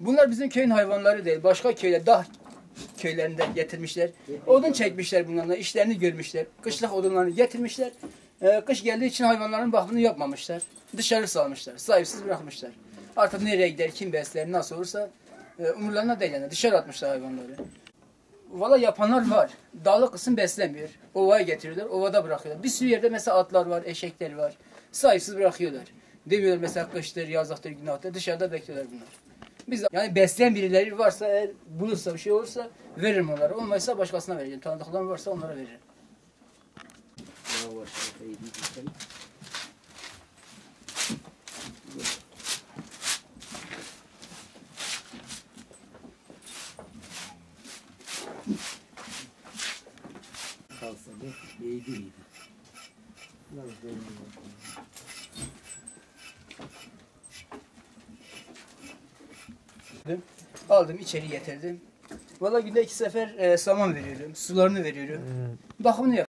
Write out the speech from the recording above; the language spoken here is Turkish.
Bunlar bizim köyün hayvanları değil. Başka köyler, dağ köylerinden getirmişler. Odun çekmişler bunlarla. İşlerini görmüşler. Kışlık odunlarını getirmişler. Kış geldiği için hayvanların bakımını yapmamışlar. Dışarı salmışlar. Sahipsiz bırakmışlar. Artık nereye gider, kim besler, nasıl olursa umurlarına değil yani. Dışarı atmışlar hayvanları. Valla yapanlar var. Dağlık kısım beslemiyor. Ovaya getiriyorlar. Ovada bırakıyorlar. Bir sürü yerde mesela atlar var, eşekler var. Sahipsiz bırakıyorlar. Demiyorlar mesela kıştır, yazlıktır, günahtır. Dışarıda bekliyorlar bunlar. Biz yani besleyen birileri varsa, eğer bulursa bir şey olursa veririm onlara. Olmazsa başkasına vereceğim. Tanıdıklarım varsa onlara veririm. Kalsa da iyiydi. Aldım, içeri getirdim. Valla günde 2 sefer saman veriyorum. Sularını veriyorum. Bakımını